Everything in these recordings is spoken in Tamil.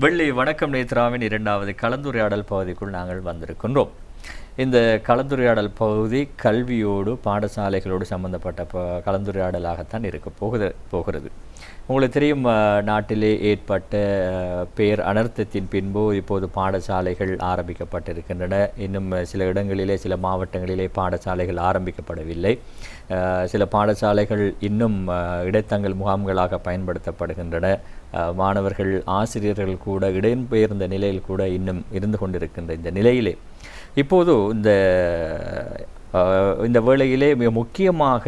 வெள்ளி வணக்கம் நேத்ராவின் இரண்டாவது கலந்துரையாடல் பகுதிக்குள் நாங்கள் வந்திருக்கின்றோம். இந்த கலந்துரையாடல் பகுதி கல்வியோடு பாடசாலைகளோடு சம்பந்தப்பட்ட கலந்துரையாடலாகத்தான் இருக்க போகிறது. உங்களுக்கு தெரியும், நாட்டிலே ஏற்பட்ட பேர் அனர்த்தத்தின் பின்பு இப்போது பாடசாலைகள் ஆரம்பிக்கப்பட்டிருக்கின்றன. இன்னும் சில இடங்களிலே, சில மாவட்டங்களிலே பாடசாலைகள் ஆரம்பிக்கப்படவில்லை. சில பாடசாலைகள் இன்னும் இடைத்தங்கல் முகாம்களாக பயன்படுத்தப்படுகின்றன. மாணவர்கள், ஆசிரியர்கள் கூட இடம்பெயர்ந்த நிலையில் கூட இன்னும் இருந்து கொண்டிருக்கின்ற இந்த நிலையிலே இப்போது இந்த வேளையிலே மிக முக்கியமாக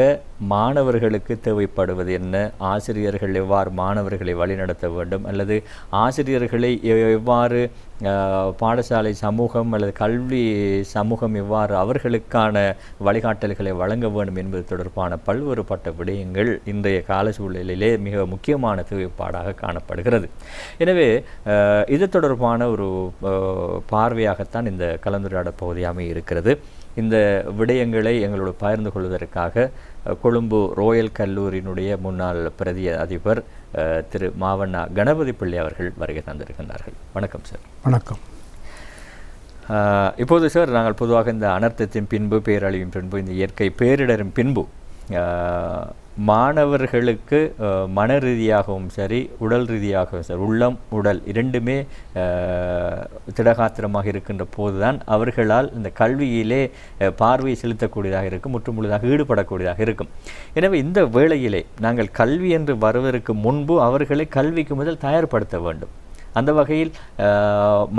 மாணவர்களுக்கு தேவைப்படுவது என்ன, ஆசிரியர்கள் எவ்வாறு மாணவர்களை வழிநடத்த வேண்டும், அல்லது ஆசிரியர்களை எவ்வாறு பாடசாலை சமூகம் அல்லது கல்வி சமூகம் எவ்வாறு அவர்களுக்கான வழிகாட்டல்களை வழங்க வேண்டும் என்பது தொடர்பான பல்வேறுபட்ட விடயங்கள் இன்றைய கால சூழலிலே மிக முக்கியமான தேவைப்பாடாக காணப்படுகிறது. எனவே இது தொடர்பான ஒரு பார்வையாகத்தான் இந்த கலந்துரையாடல் பகுதி இருக்கிறது. இந்த விடயங்களை எங்களோடு பகிர்ந்து கொள்வதற்காக கொழும்பு ரோயல் கல்லூரியினுடைய முன்னாள் பிரதி அதிபர் திரு மாவண்ணா கணபதி பிள்ளை அவர்கள் வருகை தந்திருக்கின்றார்கள். வணக்கம் சார். வணக்கம். இப்போது சார், நாங்கள் பொதுவாக இந்த அனர்த்தத்தின் பின்பு, பேரழிவின் பின்பு, இந்த இயற்கை பேரிடரின் பின்பு மாணவர்களுக்கு மன ரீதியாகவும் சரி, உடல் ரீதியாகவும் சரி, உள்ளம் உடல் இரண்டுமே திடகாத்திரமாக இருக்கின்ற போதுதான் அவர்களால் இந்த கல்வியிலே பார்வை செலுத்தக்கூடியதாக இருக்கும், முற்றுமுழுதாக ஈடுபடக்கூடியதாக இருக்கும். எனவே இந்த வேளையிலே நாங்கள் கல்வி என்று வருவதற்கு முன்பு அவர்களை கல்விக்கு முதல் தயார்படுத்த வேண்டும். அந்த வகையில்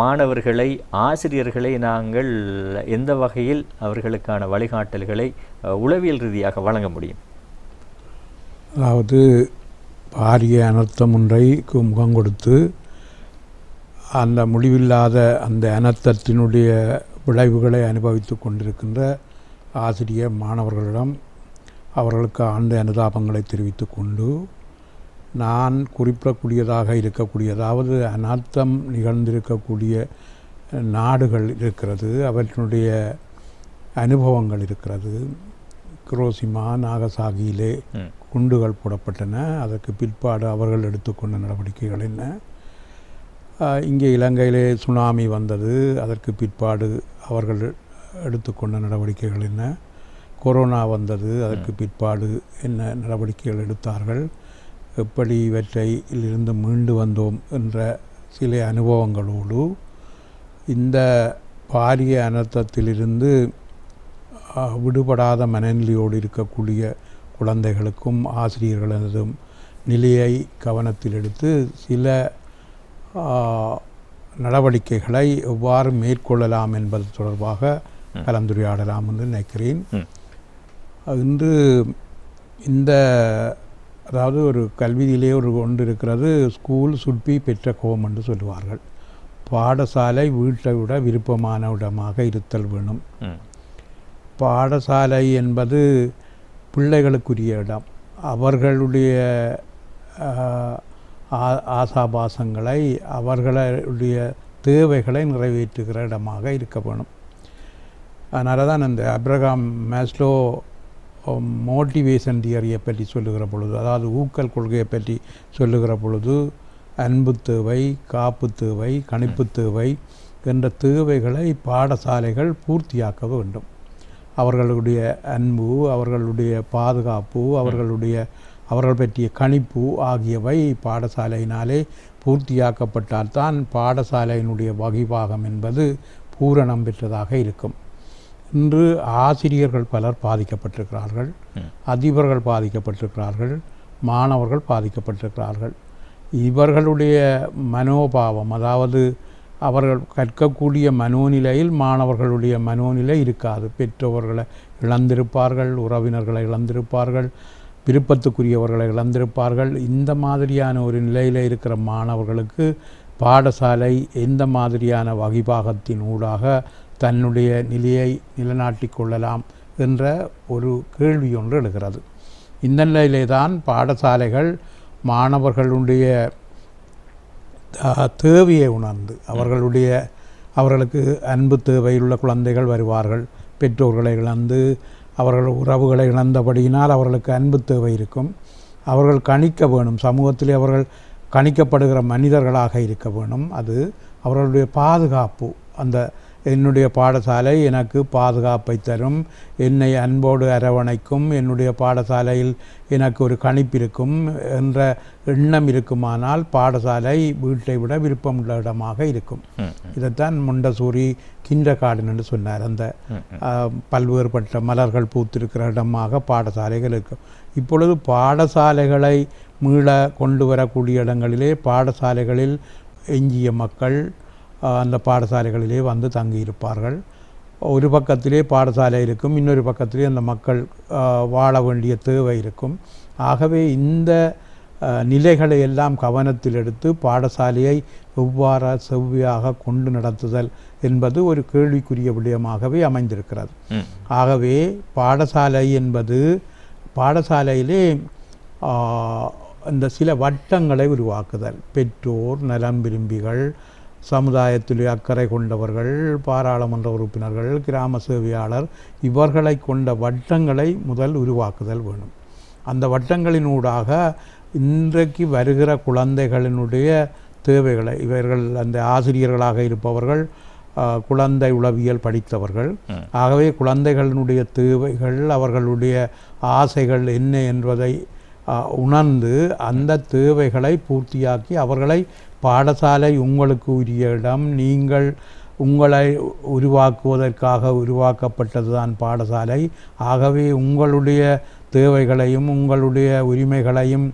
மாணவர்களை, ஆசிரியர்களை நாங்கள் எந்த வகையில் அவர்களுக்கான வழிகாட்டல்களை உளவியல் ரீதியாக வழங்க முடியும்? அதாவது பாரிய அனர்த்தம் ஒன்றைக்கு முகம் கொடுத்து அந்த முடிவில்லாத அந்த அனர்த்தத்தினுடைய விளைவுகளை அனுபவித்து கொண்டிருக்கின்ற ஆசிரியர் மாணவர்களிடம் அவர்களுக்கு ஆழ்ந்த அனுதாபங்களை தெரிவித்து கொண்டு, நான் குறிப்பிடக்கூடியதாக இருக்கக்கூடிய, அதாவது அனர்த்தம் நிகழ்ந்திருக்கக்கூடிய நாடுகள் இருக்கிறது, அவற்றினுடைய அனுபவங்கள் இருக்கிறது. குரோசிமா, நாகசாகியிலே குண்டுகள் போடப்பட்டன. அதற்கு பிற்பாடு அவர்கள் எடுத்துக்கொண்ட நடவடிக்கைகள் என்ன? இங்கே இலங்கையிலே சுனாமி வந்தது, அதற்கு பிற்பாடு அவர்கள் எடுத்துக்கொண்ட நடவடிக்கைகள் என்ன? கொரோனா வந்தது, அதற்கு பிற்பாடு என்ன நடவடிக்கைகள் எடுத்தார்கள்? எப்படி இவற்றையிலிருந்து மீண்டு வந்தோம் என்ற சில அனுபவங்களோடு இந்த பாரிய அனர்த்தத்திலிருந்து விடுபடாத மனநிலையோடு இருக்கக்கூடிய குழந்தைகளுக்கும் ஆசிரியர்களதும் நிலையை கவனத்தில் எடுத்து சில நடவடிக்கைகளை எவ்வாறு மேற்கொள்ளலாம் என்பது தொடர்பாக கலந்துரையாடலாம் என்று நினைக்கிறேன். இன்று இந்த அதாவது ஒரு கல்வியிலே ஒரு ஒன்று இருக்கிறது, ஸ்கூல் சுட் பெற்ற கோம் என்று சொல்லுவார்கள். பாடசாலை வீட்டை விட விருப்பமான இடமாக இருத்தல் வேணும். பாடசாலை என்பது பிள்ளைகளுக்குரிய இடம். அவர்களுடைய ஆசாபாசங்களை, அவர்களுடைய தேவைகளை நிறைவேற்றுகிற இடமாக இருக்க வேணும். அதனால தான் அந்த அப்ரஹாம் மேஸ்லோ மோட்டிவேஷன் தியரியை பற்றி சொல்லுகிற பொழுது, அதாவது ஊக்கல் கொள்கையை பற்றி சொல்லுகிற பொழுது, அன்பு தேவை, காப்பு தேவை, கணிப்பு தேவை என்ற தேவைகளை பாடசாலைகள் பூர்த்தியாக்க வேண்டும். அவர்களுடைய அன்பு, அவர்களுடைய பாதுகாப்பு, அவர்கள் பற்றிய கணிப்பு ஆகியவை பாடசாலையினாலே பூர்த்தியாக்கப்பட்டால்தான் பாடசாலையினுடைய வகிபாகம் என்பது பூரணம் பெற்றதாக இருக்கும். இன்று ஆசிரியர்கள் பலர் பாதிக்கப்பட்டிருக்கிறார்கள், அதிபர்கள் பாதிக்கப்பட்டிருக்கிறார்கள், மாணவர்கள் பாதிக்கப்பட்டிருக்கிறார்கள். இவர்களுடைய மனோபாவம், அதாவது அவர்கள் கற்கக்கூடிய மனோநிலையில் மாணவர்களுடைய மனோநிலை இருக்காது. பெற்றோர்களை இழந்திருப்பார்கள், உறவினர்களை இழந்திருப்பார்கள், விருப்பத்துக்குரியவர்களை இழந்திருப்பார்கள். இந்த மாதிரியான ஒரு நிலையில் இருக்கிற மாணவர்களுக்கு பாடசாலை எந்த மாதிரியான வகிபாகத்தின் ஊடாக தன்னுடைய நிலையை நிலைநாட்டி கொள்ளலாம் என்ற ஒரு கேள்வி ஒன்று எழுகிறது. இந்த நிலையிலே தான் பாடசாலைகள் மாணவர்களுடைய தேவையை உணர்ந்து, அவர்களுக்கு அன்பு தேவையுள்ள குழந்தைகள் வருவார்கள். பெற்றோர்களை இழந்து, அவர்கள் உறவுகளை இழந்தபடியினால் அவர்களுக்கு அன்பு தேவை இருக்கும். அவர்கள் கணிக்க வேணும், சமூகத்திலே அவர்கள் கணிக்கப்படுகிற மனிதர்களாக இருக்க வேணும். அது அவர்களுடைய பாதுகாப்பு. அந்த என்னுடைய பாடசாலை எனக்கு பாதுகாப்பை தரும், என்னை அன்போடு அரவணைக்கும், என்னுடைய பாடசாலையில் எனக்கு ஒரு கணிப்பிருக்கும் என்ற எண்ணம் இருக்குமானால் பாடசாலை வீட்டை விட விருப்பமுள்ள இடமாக இருக்கும். இதைத்தான் முண்டசூரி கிண்டர்கார்டன் என்று சொன்னார். அந்த பல்வேறுபட்ட மலர்கள் பூத்திருக்கிற இடமாக பாடசாலைகள் இருக்கும். இப்பொழுது பாடசாலைகளை மீள கொண்டு வரக்கூடிய இடங்களிலே பாடசாலைகளில் எஞ்சிய மக்கள் அந்த பாடசாலைகளிலே வந்து தங்கியிருப்பார்கள். ஒரு பக்கத்திலே பாடசாலை இருக்கும், இன்னொரு பக்கத்திலே அந்த மக்கள் வாழ வேண்டிய தேவை இருக்கும். ஆகவே இந்த நிலைகளை எல்லாம் கவனத்தில் எடுத்து பாடசாலையை எவ்வாறு செவ்வியாக கொண்டு நடத்துதல் என்பது ஒரு கேள்விக்குரிய விடயமாகவே அமைந்திருக்கிறது. ஆகவே பாடசாலை என்பது பாடசாலையிலே இந்த சில வட்டங்களை உருவாக்குதல், பெற்றோர், நலம் விரும்பிகள், சமுதாயத்திலே அக்கறை கொண்டவர்கள், பாராளுமன்ற உறுப்பினர்கள், கிராம சேவையாளர், இவர்களை கொண்ட வட்டங்களை முதல் உருவாக்குதல் வேணும். அந்த வட்டங்களினூடாக இன்றைக்கு வருகிற குழந்தைகளினுடைய தேவைகளை, இவர்கள் அந்த ஆசிரியர்களாக இருப்பவர்கள் குழந்தை உளவியல் படித்தவர்கள். ஆகவே குழந்தைகளினுடைய தேவைகள், அவர்களுடைய ஆசைகள் என்ன என்பதை உணர்ந்து அந்த தேவைகளை பூர்த்தியாக்கி அவர்களை பாடசாலை உங்களுக்கு உரிய இடம், நீங்கள் உங்களை உருவாக்குவதற்காக உருவாக்கப்பட்டது தான் பாடசாலை. ஆகவே உங்களுடைய தேவைகளையும் உங்களுடைய உரிமைகளையும்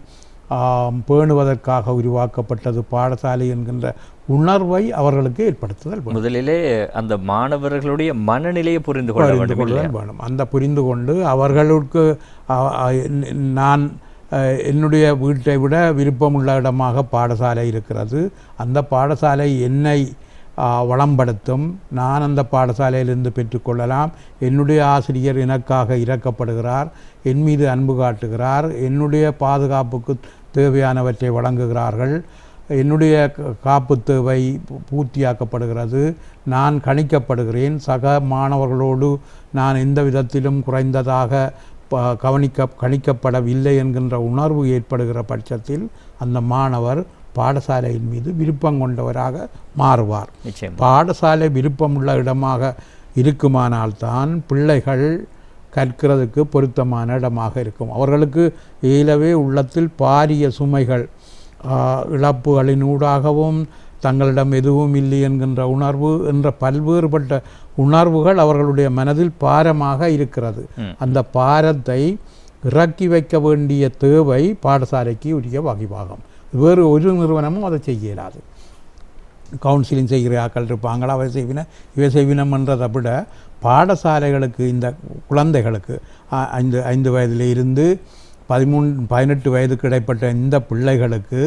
பேணுவதற்காக உருவாக்கப்பட்டது பாடசாலை என்கின்ற உணர்வை அவர்களுக்கு ஏற்படுத்துதல் முதலிலே அந்த மாணவர்களுடைய மனநிலையை புரிந்து கொள்ள வேணும். அந்த புரிந்து கொண்டு அவர்களுக்கு நான் என்னுடைய வீட்டை விட விருப்பமுள்ள இடமாக பாடசாலை இருக்கிறது, அந்த பாடசாலை என்னை வளம்படுத்தும், நான் அந்த பாடசாலையிலிருந்து பெற்றுக்கொள்ளலாம், என்னுடைய ஆசிரியர் எனக்காக இறக்கப்படுகிறார், என் மீது அன்பு காட்டுகிறார், என்னுடைய பாதுகாப்புக்கு தேவையானவற்றை வழங்குகிறார்கள், என்னுடைய காப்பு தேவை பூர்த்தியாக்கப்படுகிறது, நான் கணிக்கப்படுகிறேன், சக மாணவர்களோடு நான் எந்த விதத்திலும் குறைந்ததாக கணிக்கப்படவில்லை என்கின்ற உணர்வு ஏற்படுகிற பட்சத்தில் அந்த மாணவர் பாடசாலையின் மீது விருப்பம் கொண்டவராக மாறுவார். பாடசாலை விருப்பமுள்ள இடமாக இருக்குமானால்தான் பிள்ளைகள் கற்கிறதுக்கு பொருத்தமான இடமாக இருக்கும். அவர்களுக்கு இயலவே உள்ளத்தில் பாரிய சுமைகள், இழப்புகளினூடாகவும் தங்களிடம் எதுவும் இல்லை என்கின்ற உணர்வு என்ற பல்வேறுபட்ட உணர்வுகள் அவர்களுடைய மனதில் பாரமாக இருக்கிறது. அந்த பாரத்தை இறக்கி வைக்க வேண்டிய தேவை பாடசாலைக்கு உரிய வகிவாகும். வேறு ஒரு நிறுவனமும் அதை செய்ய இயலாது. கவுன்சிலிங் செய்கிற ஆக்கள் இருப்பாங்களா, அவை செய்வின இவை செய்வினம் என்றதை விட பாடசாலைகளுக்கு இந்த குழந்தைகளுக்கு 5 வயதில் இருந்து 13-18 வயதுக்கு இடைப்பட்ட இந்த பிள்ளைகளுக்கு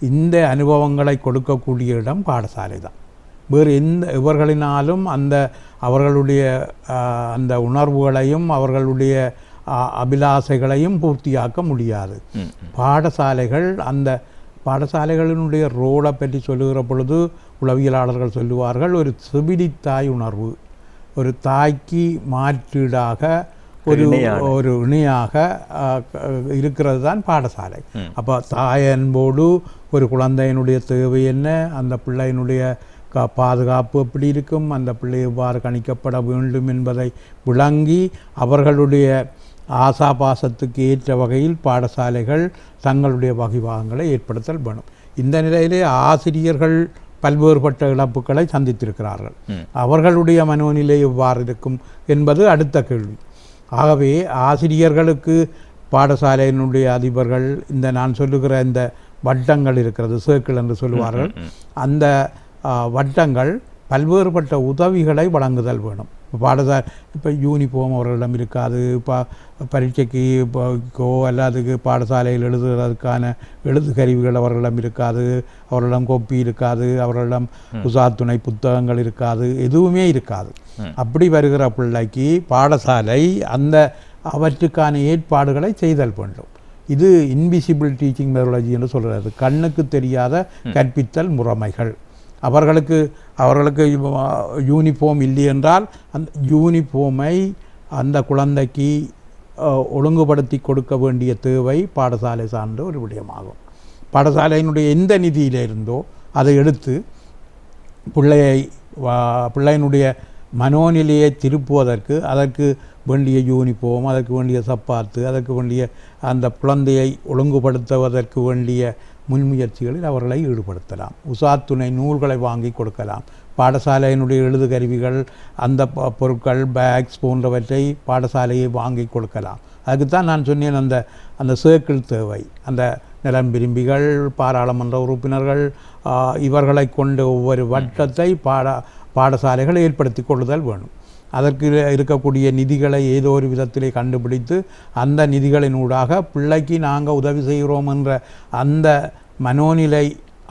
இந்த அனுபவங்களை கொடுக்கக்கூடிய இடம் பாடசாலை தான். வேறு இவர்களினாலும் அவர்களுடைய அந்த உணர்வுகளையும் அவர்களுடைய அபிலாசைகளையும் பூர்த்தியாக்க முடியாது. பாடசாலைகள் அந்த பாடசாலைகளினுடைய ரோலை பற்றி சொல்லுகிற பொழுது உளவியலாளர்கள் சொல்லுவார்கள், ஒரு செவிலித்தாய் உணர்வு, ஒரு தாய்க்கு மாற்றீடாக ஒரு இணையாக இருக்கிறது தான் பாடசாலை. அப்போ தாய் அன்போடு ஒரு குழந்தையினுடைய தேவை என்ன, அந்த பிள்ளையினுடைய பாதுகாப்பு எப்படி இருக்கும், அந்த பிள்ளை எவ்வாறு கணிக்கப்பட வேண்டும் என்பதை விளங்கி அவர்களுடைய ஆசாபாசத்துக்கு ஏற்ற வகையில் பாடசாலைகள் தங்களுடைய வகிவாகங்களை ஏற்படுத்தல் வேணும். இந்த நிலையிலே ஆசிரியர்கள் பல்வேறுபட்ட இழப்புகளை சந்தித்திருக்கிறார்கள். அவர்களுடைய மனோநிலை எவ்வாறு இருக்கும் என்பது அடுத்த கேள்வி. ஆகவே ஆசிரியர்களுக்கு பாடசாலையினுடைய அதிபர்கள் இந்த நான் சொல்லுகிற இந்த வட்டங்கள் இருக்கிறது, சர்க்கிள் என்று சொல்லுவார்கள், அந்த வட்டங்கள் பல்வேறுபட்ட உதவிகளை வழங்குதல் வேணும். பாடசாலை இப்போ யூனிஃபார்ம் அவர்களிடம் இருக்காது, பரீட்சைக்கு அல்லதுக்கு பாடசாலையில் எழுதுவதற்கான எழுது கருவிகள் அவர்களிடம் இருக்காது, அவர்களிடம் கொப்பி இருக்காது, அவர்களிடம் உசாத்துணை புத்தகங்கள் இருக்காது, எதுவுமே இருக்காது. அப்படி வருகிற பிள்ளைக்கு பாடசாலை அவற்றுக்கான ஏற்பாடுகளை செய்தல் வேண்டும். இது இன்விசிபிள் டீச்சிங் மெத்தடாலஜி என்று சொல்கிறது, கண்ணுக்கு தெரியாத கற்பித்தல் முறைமைகள். அவர்களுக்கு யூனிஃபார்ம் இல்லை என்றால் அந்த யூனிஃபார்மை அந்த குழந்தைக்கு ஒழுங்குபடுத்தி கொடுக்க வேண்டிய தேவை பாடசாலை சார்ந்த ஒரு விடயமாகும். பாடசாலையினுடைய எந்த நிதியிலிருந்தோ அதை எடுத்து பிள்ளையினுடைய மனோநிலையை திருப்புவதற்கு அதற்கு வேண்டிய யூனிஃபார்ம், அதற்கு வேண்டிய சப்பாத்து, அதற்கு வேண்டிய அந்த குழந்தையை ஒழுங்குபடுத்துவதற்கு வேண்டிய முன்முயற்சிகளில் அவர்களை ஈடுபடுத்தலாம். உசாத்துணை நூல்களை வாங்கி கொடுக்கலாம். பாடசாலையினுடைய எழுது கருவிகள், அந்த பொருட்கள், பேக்ஸ் போன்றவற்றை பாடசாலையை வாங்கி கொடுக்கலாம். அதுக்குத்தான் நான் சொன்னேன், அந்த சர்க்கிள் தேவை. அந்த நிலம் விரும்பிகள், பாராளுமன்ற உறுப்பினர்கள், இவர்களை கொண்டு ஒவ்வொரு வட்டத்தை பாடசாலைகள் ஏற்படுத்தி கொள்ளுதல் வேணும். அதற்கு இருக்கக்கூடிய நிதிகளை ஏதோ ஒரு விதத்திலே கண்டுபிடித்து அந்த நிதிகளினூடாக பிள்ளைக்கு நாங்கள் உதவி செய்கிறோம் என்ற அந்த மனோநிலை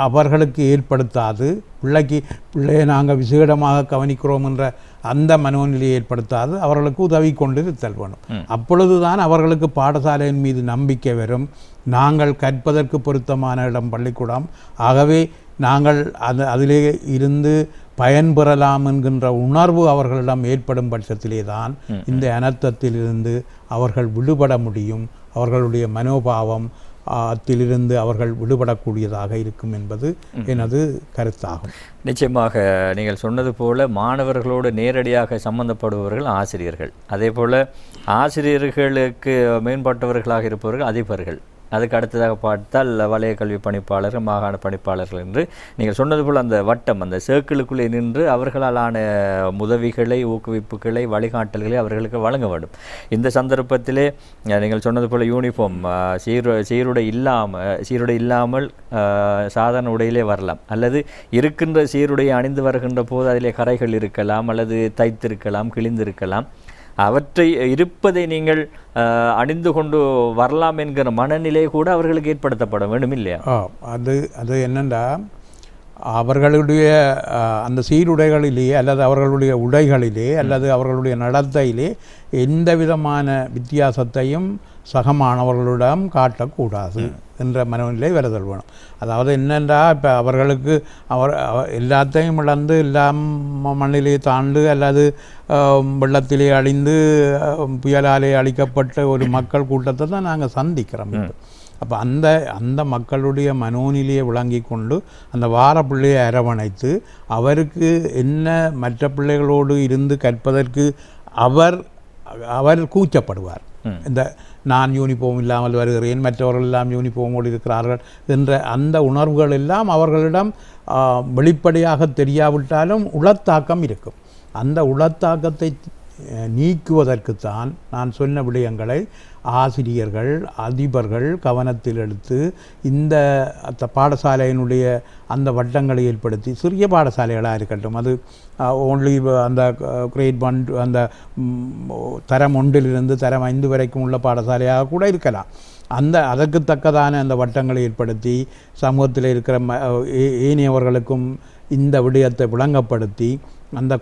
அவர்களுக்கு ஏற்படுத்தாது, பிள்ளையை நாங்கள் விசேடமாக கவனிக்கிறோம் என்ற அந்த மனோநிலையை ஏற்படுத்தாது அவர்களுக்கு உதவி கொண்டு இருத்தல் வேணும். அப்பொழுதுதான் அவர்களுக்கு பாடசாலையின் மீது நம்பிக்கை வரும். நாங்கள் கற்பதற்கு பொருத்தமான இடம் பள்ளிக்கூடம், ஆகவே நாங்கள் அதிலே இருந்து பயன்பெறலாம் என்கின்ற உணர்வு அவர்களிடம் ஏற்படும் பட்சத்திலே தான் இந்த அனர்த்தத்திலிருந்து அவர்கள் விடுபட முடியும். அவர்களுடைய மனோபாவம் த்திலிருந்து அவர்கள் விடுபடக்கூடியதாக இருக்கும் என்பது எனது கருத்தாகும். நிச்சயமாக நீங்கள் சொன்னது போல மாணவர்களோடு நேரடியாக சம்பந்தப்படுபவர்கள் ஆசிரியர்கள், அதே போல் ஆசிரியர்களுக்கு மேம்பட்டவர்களாக இருப்பவர்கள் அதிபர்கள், அதுக்கு அடுத்ததாக பார்த்தால் வலய கல்வி பணிப்பாளர்கள், மாகாண பணிப்பாளர்கள் என்று நீங்கள் சொன்னது போல் அந்த வட்டம், அந்த சர்க்கிளுக்குள்ளே நின்று அவர்களாலான உதவிகளை, ஊக்குவிப்புகளை, வழிகாட்டல்களை அவர்களுக்கு வழங்க வேண்டும். இந்த சந்தர்ப்பத்திலே நீங்கள் சொன்னது போல் யூனிஃபார்ம் சீருடை இல்லாமல் சாதாரண உடையிலே வரலாம், அல்லது இருக்கின்ற சீருடையை அணிந்து வருகின்ற போது அதிலே கரைகள் இருக்கலாம், அல்லது தைத்திருக்கலாம், கிழிந்திருக்கலாம். அவற்றை இருப்பதை நீங்கள் அணிந்து கொண்டு வரலாம் என்கிற மனநிலை கூட அவர்களுக்கு ஏற்படுத்தப்பட வேண்டும் இல்லையா? அது என்னென்னா, அவர்களுடைய அந்த சீருடைகளிலேயே அல்லது அவர்களுடைய உடைகளிலே அல்லது அவர்களுடைய நடத்தையிலே எந்த விதமான வித்தியாசத்தையும் சகமானவர்களிடம் காட்டக்கூடாது என்ற மனநிலை வருதல் வேணும். அதாவது என்னென்றா, இப்போ அவர்களுக்கு எல்லாத்தையும் இழந்து எல்லாம் மண்ணிலே தாண்டு அல்லது வெள்ளத்திலே அழிந்து புயலாலே அழிக்கப்பட்ட ஒரு மக்கள் கூட்டத்தை தான் நாங்கள் சந்திக்கிறோம். அப்போ அந்த மக்களுடைய மனோநிலையை விளங்கி கொண்டு அந்த வார பிள்ளையை அரவணைத்து அவருக்கு என்ன மற்ற பிள்ளைகளோடு இருந்து கற்பதற்கு அவர் கூச்சப்படுவார். இந்த நான் யூனிஃபார்ம் இல்லாமல் வருகிறேன், மற்றவர்கள் எல்லாம் யூனிஃபார்மோடு இருக்கிறார்கள் என்ற அந்த உணர்வுகள் எல்லாம் அவர்களிடம் வெளிப்படையாக தெரியாவிட்டாலும் உளத்தாக்கம் இருக்கும். அந்த உளத்தாக்கத்தை நீக்குவதற்குத்தான் நான் சொன்ன விடயங்களை ஆசிரியர்கள், அதிபர்கள் கவனத்தில் எடுத்து இந்த பாடசாலையினுடைய அந்த வட்டங்களை ஏற்படுத்தி, சிறிய பாடசாலைகளாக இருக்கட்டும், அது ஓன்லி அந்த கிரேட் 1 அந்த தரம் 1லிருந்து தரம் 5 வரைக்கும் உள்ள பாடசாலையாக கூட இருக்கலாம். அதற்கு தக்கதான அந்த வட்டங்களை ஏற்படுத்தி சமூகத்தில் இருக்கிற ஏனையவர்களுக்கும் இந்த விடயத்தை விளங்கப்படுத்தி அந்த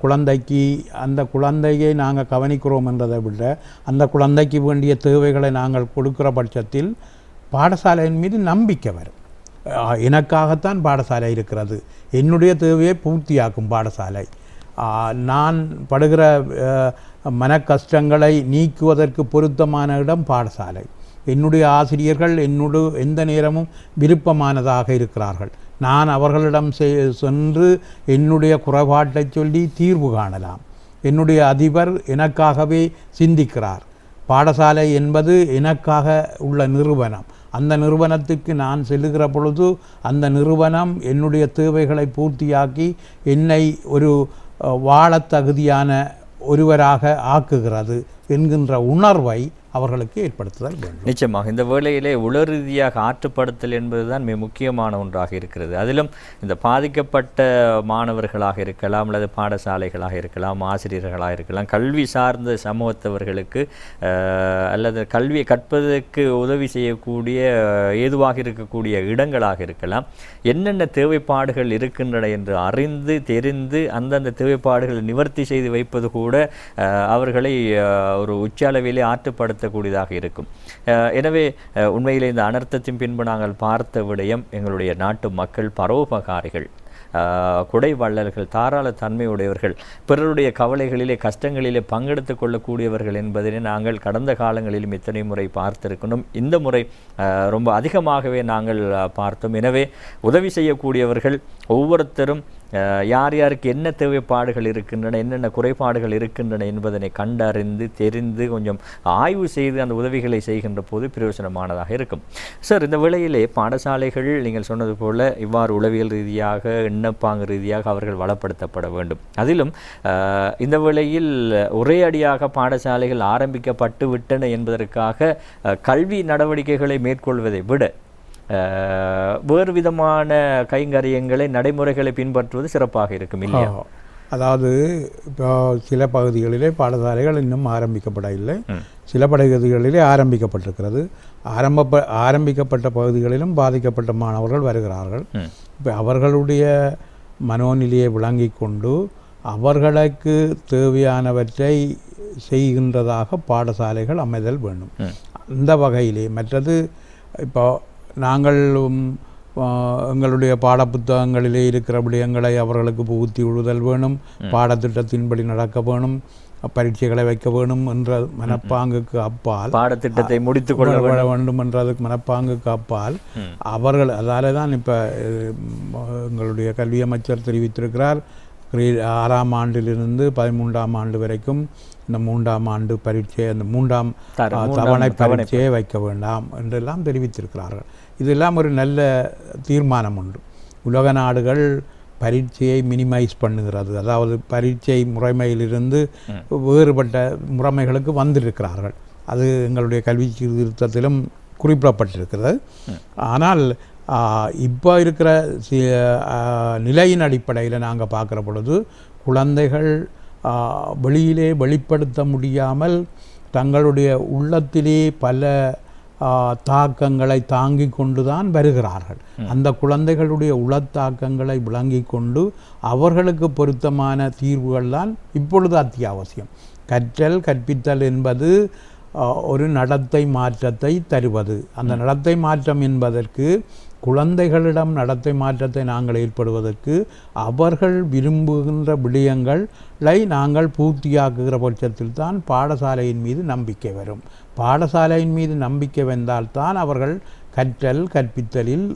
குழந்தையை நாங்கள் கவனிக்கிறோம் என்றதை விட அந்த குழந்தைக்கு வேண்டிய தேவைகளை நாங்கள் கொடுக்கிற பட்சத்தில் பாடசாலையின் மீது நம்பிக்கை வரும். எனக்காகத்தான் பாடசாலை இருக்கிறது, என்னுடைய தேவையை பூர்த்தியாக்கும் பாடசாலை, நான் படுகிற மன கஷ்டங்களை நீக்குவதற்கு பொருத்தமான இடம் பாடசாலை, என்னுடைய ஆசிரியர்கள் என்னோடு எந்த நேரமும் விருப்பமானதாக இருக்கிறார்கள், நான் அவர்களிடம் சென்று என்னுடைய குறைபாட்டை சொல்லி தீர்வு காணலாம், என்னுடைய அதிபர் எனக்காகவே சிந்திக்கிறார், பாடசாலை என்பது எனக்காக உள்ள நிறுவனம், அந்த நிறுவனத்துக்கு நான் செல்லுகிற பொழுது அந்த நிறுவனம் என்னுடைய தேவைகளை பூர்த்தியாக்கி என்னை ஒரு வாழத் தகுதியான ஒருவராக ஆக்குகிறது என்கின்ற உணர்வை அவர்களுக்கு ஏற்படுத்துதல் வேண்டும். நிச்சயமாக இந்த வேளையிலே உளர் ரீதியாக ஆற்றுப்படுத்தல் என்பதுதான் மிக முக்கியமான ஒன்றாக இருக்கிறது. அதிலும் இந்த பாதிக்கப்பட்ட மாணவர்களாக இருக்கலாம், அல்லது பாடசாலைகளாக இருக்கலாம், ஆசிரியர்களாக இருக்கலாம், கல்வி சார்ந்த சமூகத்தவர்களுக்கு அல்லது கல்வியை கற்பதற்கு உதவி செய்யக்கூடிய ஏதுவாக இருக்கக்கூடிய இடங்களாக இருக்கலாம், என்னென்ன தேவைப்பாடுகள் இருக்கின்றன என்று அறிந்து தெரிந்து அந்தந்த தேவைப்பாடுகளை நிவர்த்தி செய்து வைப்பது கூட அவர்களை ஒரு உச்சளவிலே ஆற்றுப்படுத்தக்கூடியதாக இருக்கும். எனவே உண்மையிலே இந்த அனர்த்தத்தின் பின்பு நாங்கள் பார்த்த விடயம், எங்களுடைய நாட்டு மக்கள் பரோபகாரிகள், கொடை வள்ளல்கள், தாராள தன்மையுடையவர்கள், பிறருடைய கவலைகளிலே கஷ்டங்களிலே பங்கெடுத்து கொள்ளக்கூடியவர்கள் என்பதனை நாங்கள் கடந்த காலங்களிலும் இத்தனை முறை பார்த்திருக்கணும். இந்த முறை ரொம்ப அதிகமாகவே நாங்கள் பார்த்தோம். எனவே உதவி செய்யக்கூடியவர்கள் ஒவ்வொருத்தரும் யார் யாருக்கு என்ன தேவைப்பாடுகள் இருக்கின்றன, என்னென்ன குறைபாடுகள் இருக்கின்றன என்பதனை கண்டறிந்து தெரிந்து கொஞ்சம் ஆய்வு செய்து அந்த உதவிகளை செய்கின்ற போது பிரயோஜனமானதாக இருக்கும். சார், இந்த வேளையிலே பாடசாலைகள் நீங்கள் சொன்னது போல இவ்வாறு உளவியல் ரீதியாக எண்ணப்பாங்கு ரீதியாக அவர்கள் வளப்படுத்தப்பட வேண்டும். அதிலும் இந்த வேளையில் ஒரே அடியாக பாடசாலைகள் ஆரம்பிக்கப்பட்டு விட்டன என்பதற்காக கல்வி நடவடிக்கைகளை மேற்கொள்வதை விட வேறு விதமான கைங்கரியங்களை நடைமுறைகளை பின்பற்றுவது சிறப்பாக இருக்கும் இல்லையா? அதாவது இப்போ சில பகுதிகளிலே பாடசாலைகள் இன்னும் ஆரம்பிக்கப்படவில்லை, சில பகுதிகளிலே ஆரம்பிக்கப்பட்டிருக்கிறது. ஆரம்பிக்கப்பட்ட பகுதிகளிலும் பாதிக்கப்பட்ட மாணவர்கள் வருகிறார்கள். இப்போ அவர்களுடைய மனோநிலையை விளங்கி கொண்டு அவர்களுக்கு தேவையானவற்றை செய்கின்றதாக பாடசாலைகள் அமைதல் வேண்டும். இந்த வகையிலே மற்றது இப்போ நாங்கள் எங்களுடைய பாடப்புத்தகங்களிலே இருக்கிற விடயங்களை அவர்களுக்கு புகுத்தி விடுதல் வேணும், பாடத்திட்டத்தின்படி நடக்க வேணும், பரீட்சைகளை வைக்க வேணும் என்ற மனப்பாங்குக்கு அப்பால் பாடத்திட்டத்தை முடித்து கொள்ள வேண்டும் என்றதுக்கு மனப்பாங்குக்கு அப்பால் அவர்கள் அதால தான் இப்போ எங்களுடைய கல்வி அமைச்சர் தெரிவித்திருக்கிறார், 6ஆம் ஆண்டிலிருந்து 13ஆம் ஆண்டு வரைக்கும் இந்த 3ஆம் ஆண்டு பரீட்சை, அந்த 3ஆம் தவணை பரீட்சையை வைக்க வேண்டாம் என்றெல்லாம் தெரிவித்திருக்கிறார்கள். இதெல்லாம் ஒரு நல்ல தீர்மானம் உண்டு. உலக நாடுகள் பரீட்சையை மினிமைஸ் பண்ணுகிறது, அதாவது பரீட்சை முறைமையிலிருந்து வேறுபட்ட முறைமைகளுக்கு வந்திருக்கிறார்கள். அது எங்களுடைய கல்வி சீர்திருத்தத்திலும் குறிப்பிடப்பட்டிருக்கிறது. ஆனால் இப்போ இருக்கிற நிலையின் அடிப்படையில் நாங்கள் பார்க்குற பொழுது குழந்தைகள் வெளியிலே வெளிப்படுத்த முடியாமல் தங்களுடைய உள்ளத்திலே பல தாக்கங்களை தாங்கி கொண்டு தான் வருகிறார்கள். அந்த குழந்தைகளுடைய உளத்தாக்கங்களை விளங்கி கொண்டு அவர்களுக்கு பொருத்தமான தீர்வுகள் தான் இப்பொழுது அத்தியாவசியம். கற்பித்தல் என்பது ஒரு நடத்தை மாற்றத்தை தருவது. அந்த நடத்தை மாற்றம் என்பதற்கு குழந்தைகளிடம் நடத்தை மாற்றத்தை நாங்கள் ஏற்படுவதற்கு அவர்கள் விரும்புகின்ற விடயங்களை நாங்கள் பூர்த்தியாக்குகிற பட்சத்தில் தான் பாடசாலையின் மீது நம்பிக்கை வரும். பாடசாலையின் மீது நம்பிக்கை வந்தால்தான் அவர்கள் கற்பித்தலில்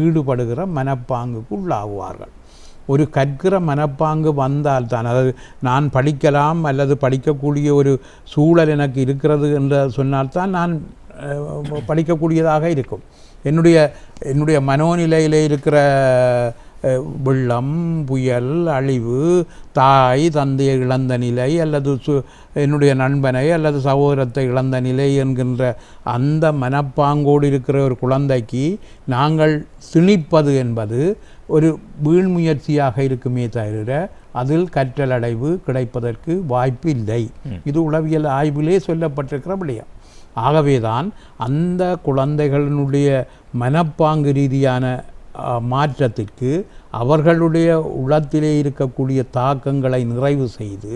ஈடுபடுகிற மனப்பாங்குக்கு உள்ளாகுவார்கள். ஒரு கற்கிற மனப்பாங்கு வந்தால்தான், அதாவது நான் படிக்கலாம் அல்லது படிக்கக்கூடிய ஒரு சூழல் எனக்கு இருக்கிறது என்று சொன்னால்தான் நான் படிக்கக்கூடியதாக இருக்கும். என்னுடைய மனோநிலையில் இருக்கிற வெள்ளம், புயல், அழிவு, தாய் தந்தையை இழந்த நிலை அல்லது என்னுடைய நண்பனை அல்லது சகோதரத்தை இழந்த நிலை என்கின்ற அந்த மனப்பாங்கோடு இருக்கிற ஒரு குழந்தைக்கு நாங்கள் திணிப்பது என்பது ஒரு வீண்முயற்சியாக இருக்குமே தவிர அதில் கற்றலடைவு கிடைப்பதற்கு வாய்ப்பு இல்லை. இது உளவியல் ஆய்விலே சொல்லப்பட்டிருக்கிற விடயம். ஆகவேதான் அந்த குழந்தைகளினுடைய மனப்பாங்கு ரீதியான மாற்றத்திற்கு அவர்களுடைய உளத்திலே இருக்கக்கூடிய தாக்கங்களை நிறைவு செய்து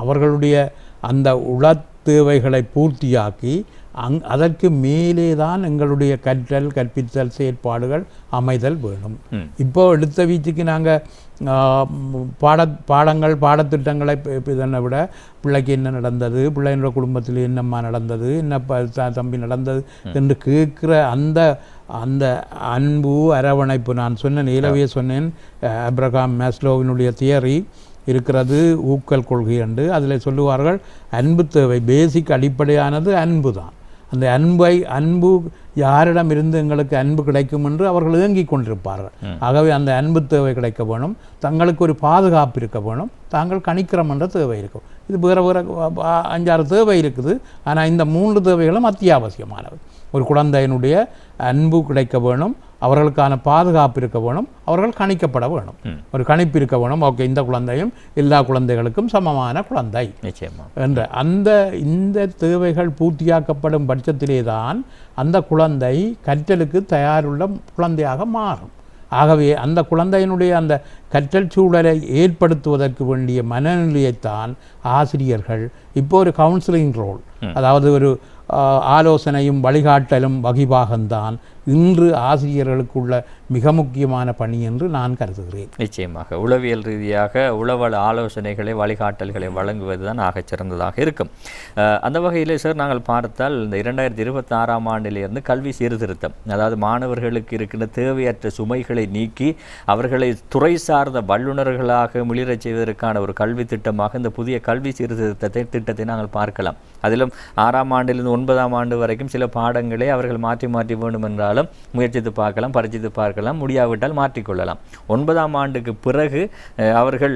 அவர்களுடைய அந்த உளத்தேவைகளை பூர்த்தியாக்கி அதற்கு மேலே தான் எங்களுடைய கற்பித்தல் செயற்பாடுகள் அமைதல் வேணும். இப்போ எடுத்த வீச்சுக்கு நாங்கள் பாடத்திட்டங்களை இதனை விட பிள்ளைக்கு என்ன நடந்தது, பிள்ளைங்களோட குடும்பத்தில் என்னம்மா நடந்தது, என்ன தம்பி நடந்தது என்று கேட்குற அந்த அன்பு அரவணைப்பு, நான் சொன்னேன் ஏலவே சொன்னேன், ஆப்ரஹாம் மேஸ்லோவினுடைய தியரி இருக்கிறது, ஊக்கல் கொள்கை என்று. அதில் சொல்லுவார்கள் அன்பு தேவை, பேசிக் அடிப்படையானது அன்பு தான். அந்த அன்பு யாரிடமிருந்து எங்களுக்கு அன்பு கிடைக்கும் என்று அவர்கள் ஏங்கிக் கொண்டிருப்பார்கள். ஆகவே அந்த அன்பு தேவை கிடைக்க வேணும், தங்களுக்கு ஒரு பாதுகாப்பு இருக்க வேணும், தாங்கள் கணிக்கிறோம் என்ற தேவை இருக்கும். இது வேறு 5-6 தேவை இருக்குது. ஆனால் இந்த 3 தேவைகளும் அத்தியாவசியமானவை. ஒரு குழந்தையினுடைய அன்பு கிடைக்க வேணும், அவர்களுக்கான பாதுகாப்பு இருக்க வேணும், அவர்கள் கணிக்கப்பட வேணும், ஒரு கணிப்பு இருக்க வேணும். ஓகே, இந்த குழந்தையும் எல்லா குழந்தைகளுக்கும் சமமான குழந்தை என்ற இந்த தேவைகள் பூர்த்தியாக்கப்படும் பட்சத்திலே தான் அந்த குழந்தை கற்றலுக்கு தயாருள்ள குழந்தையாக மாறும். ஆகவே அந்த குழந்தையினுடைய அந்த கற்றல் சூழலை ஏற்படுத்துவதற்கு வேண்டிய மனநிலையைத்தான் ஆசிரியர்கள் இப்போ ஒரு கவுன்சிலிங் ரோல், அதாவது ஒரு ஆலோசனையும் வழிகாட்டலும் வகிபாகம்தான் இன்று ஆசிரியர்களுக்குள்ள மிக முக்கியமான பணி என்று நான் கருதுகிறேன். நிச்சயமாக உளவியல் ரீதியாக உளவல் ஆலோசனைகளை வழிகாட்டல்களை வழங்குவது தான் ஆகச் சிறந்ததாக இருக்கும். அந்த வகையில் சார் நாங்கள் பார்த்தால் இந்த 2026ஆம் ஆண்டிலிருந்து கல்வி சீர்திருத்தம், அதாவது மாணவர்களுக்கு இருக்கின்ற தேவையற்ற சுமைகளை நீக்கி அவர்களை துறை சார்ந்த வல்லுநர்களாக மிளிரச் செய்வதற்கான ஒரு கல்வி திட்டமாக இந்த புதிய கல்வி திட்டத்தை நாங்கள் பார்க்கலாம். அதிலும் 6ஆம் ஆண்டிலிருந்து 9ஆம் ஆண்டு வரைக்கும் சில பாடங்களை அவர்கள் மாற்றி வேண்டும் என்றாலும் முயற்சித்து பார்க்கலாம், பரிசித்து பார்க்கலாம், முடியாவிட்டால் மாற்றிக்கொள்ளலாம். 9ஆம் ஆண்டுக்கு பிறகு அவர்கள்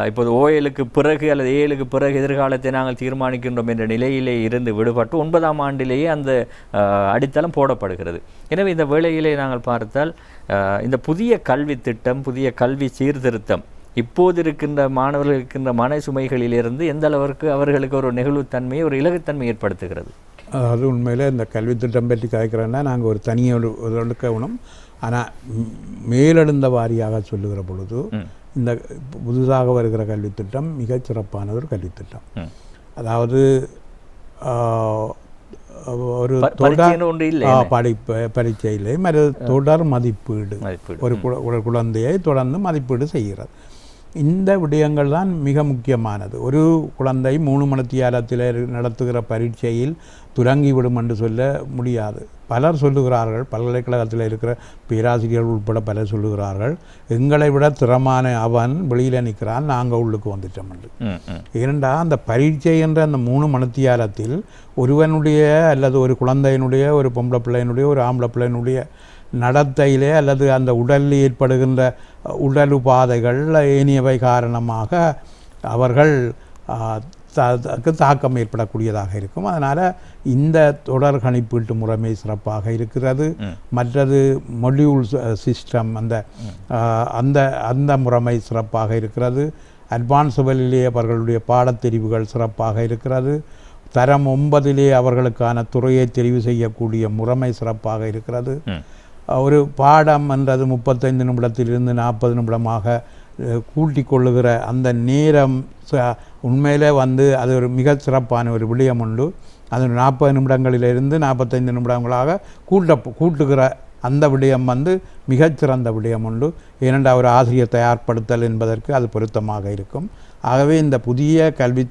இப்போது ஓயலுக்கு பிறகு அல்லது ஏழுக்கு பிறகு எதிர்காலத்தை நாங்கள் தீர்மானிக்கின்றோம் என்ற நிலையிலே இருந்து விடுபட்டு 9ஆம் ஆண்டிலேயே அந்த அடித்தளம் போடப்படுகிறது. எனவே இந்த வேளையிலே நாங்கள் பார்த்தால் இந்த புதிய கல்வி திட்டம், புதிய கல்வி சீர்திருத்தம் இப்போது இருக்கின்ற மாணவர்கள் இருக்கின்ற மன சுமைகளிலிருந்து எந்த அளவிற்கு அவர்களுக்கு ஒரு நெகிழ்வுத்தன்மையை, ஒரு இலகுத்தன்மை ஏற்படுத்துகிறது? அது உண்மையில் இந்த கல்வி திட்டம் பற்றி கேட்குறேன்னா நாங்கள் ஒரு தனியாக ஒரு கவனம். ஆனால் மேலெழுந்த வாரியாக சொல்லுகிற பொழுது இந்த புதுதாக வருகிற கல்வி திட்டம் மிகச் சிறப்பான ஒரு கல்வி திட்டம். அதாவது ஒரு பரீட்சை இல்லை, தொடர் மதிப்பீடு, ஒரு குழந்தையை தொடர்ந்து மதிப்பீடு செய்கிறது. இந்த விடயங்கள் தான் மிக முக்கியமானது. ஒரு குழந்தை 3 மணித்தியாலத்தில் நடத்துகிற பரீட்சையில் துலங்கிவிடும் என்று சொல்ல முடியாது. பலர் சொல்லுகிறார்கள், பல்கலைக்கழகத்தில் இருக்கிற பேராசிரியர்கள் உட்பட பலர் சொல்லுகிறார்கள், எங்களை விட திறமான அவன் வெளியில் நிற்கிறான், நாங்கள் உள்ளுக்கு வந்துட்டோம் என்று. ஏனென்றா அந்த பரீட்சை என்ற அந்த 3 மணித்தியாலத்தில் ஒருவனுடைய அல்லது ஒரு குழந்தையினுடைய, ஒரு பொம்பளை பிள்ளையினுடைய, ஒரு ஆம்பளை பிள்ளையினுடைய நடத்தையிலே அல்லது அந்த உடலில் ஏற்படுகின்ற உடல் உபாதைகள் ஏனியவை காரணமாக அவர்கள் தாக்கம் ஏற்படக்கூடியதாக இருக்கும். அதனால் இந்த தொடர் கணிப்பீட்டு முறைமை சிறப்பாக இருக்கிறது. மற்றது மொடியூல் சிஸ்டம், அந்த முறைமை சிறப்பாக இருக்கிறது. அட்வான்ஸ் லெவலிலே அவர்களுடைய பாடத்தெரிவுகள் சிறப்பாக இருக்கிறது. தரம் 9 அவர்களுக்கான துறையை தெரிவு செய்யக்கூடிய முறைமை சிறப்பாக இருக்கிறது. ஒரு பாடம் என்றது 35 நிமிடத்திலிருந்து 40 நிமிடமாக கூட்டிக் கொள்ளுகிற அந்த நேரம் உண்மையிலே அது ஒரு மிக சிறப்பான ஒரு விடயம் உண்டு. அது 40 நிமிடங்களிலிருந்து 45 நிமிடங்களாக கூட்டுகிற அந்த விடயம் மிகச்சிறந்த விடயம் உண்டு. ஏனென்றால் ஒரு ஆசிரியர் தயார்படுத்தல் என்பதற்கு அது பொருத்தமாக இருக்கும். ஆகவே இந்த புதிய கல்வி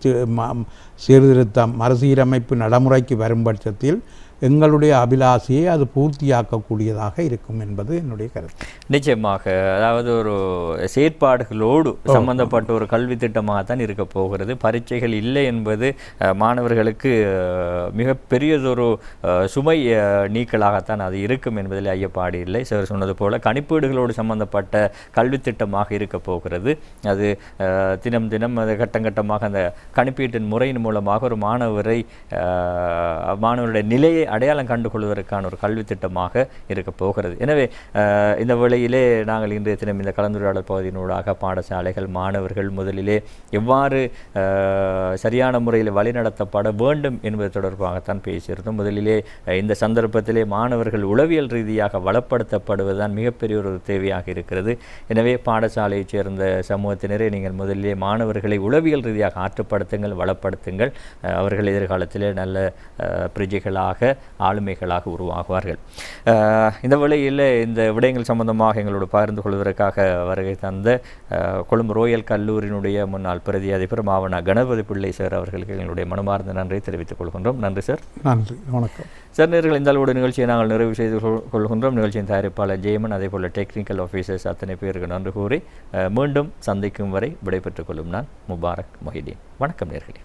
சீர்திருத்தம், மறுசீரமைப்பு நடைமுறைக்கு வரும் பட்சத்தில் எங்களுடைய அபிலாஷையை அது பூர்த்தியாக்கக்கூடியதாக இருக்கும் என்பது என்னுடைய கருத்து. நிச்சயமாக, அதாவது ஒரு செயற்பாடுகளோடு சம்பந்தப்பட்ட ஒரு கல்வி திட்டமாகத்தான் இருக்க போகிறது. பரீட்சைகள் இல்லை என்பது மாணவர்களுக்கு மிகப்பெரியதொரு சுமை நீக்கலாகத்தான் அது இருக்கும் என்பதில் ஐயப்பாடு இல்லை. சார் சொன்னது போல கணிப்பீடுகளோடு சம்பந்தப்பட்ட கல்வி திட்டமாக இருக்க போகிறது. அது தினம் தினம் அது கட்டங்கட்டமாக அந்த கணிப்பீட்டின் முறையின் மூலமாக ஒரு மாணவருடைய நிலையை அடையாளம் கண்டுகொள்வதற்கான ஒரு கல்வி திட்டமாக இருக்க போகிறது. எனவே இந்த வேளையிலே நாங்கள் இன்றைய தினம் இந்த கலந்துரையாடல் பகுதியினூடாக பாடசாலைகள், மாணவர்கள் முதலிலே எவ்வாறு சரியான முறையில் வழிநடத்தப்பட வேண்டும் என்பது தொடர்பாகத்தான் பேசியிருந்தோம். முதலிலே இந்த சந்தர்ப்பத்திலே மாணவர்கள் உளவியல் ரீதியாக வளப்படுத்தப்படுவதுதான் மிகப்பெரிய ஒரு தேவையாக இருக்கிறது. எனவே பாடசாலையைச் சேர்ந்த சமூகத்தினரே நீங்கள் முதலிலே மாணவர்களை உளவியல் ரீதியாக ஆற்றுப்படுத்துங்கள், வளப்படுத்துங்கள். அவர்கள் எதிர்காலத்திலே நல்ல பிரஜைகளாக, ஆளுமைகளாக உருவாகுவார்கள். இந்த வேளையில் இந்த விடயங்கள் சம்பந்தமாக எங்களோடு பகிர்ந்து கொள்வதற்காக வருகை தந்த கொழும்பு ரோயல் கல்லூரியினுடைய முன்னாள் பிரதி அதிபர் மாவன கணபதி பிள்ளை சார் அவர்களுக்கு எங்களுடைய மனமார்ந்த நன்றியை தெரிவித்துக் கொள்கின்றோம். நன்றி சார். நன்றி, வணக்கம் சார். நேயர்களே, இந்த அளவோடு நிகழ்ச்சியை நாங்கள் நிறைவு செய்து கொள்கின்றோம். நிகழ்ச்சியின் தயாரிப்பாளர் ஜெயமன், அதே போல் டெக்னிக்கல் ஆஃபீஸர்ஸ் அத்தனை பேருக்கு நன்றி கூறி மீண்டும் சந்திக்கும் வரை விடைபெற்றுக் கொள்ளும் நான் முபாரக் மொஹிதீன். வணக்கம் நேயர்களே.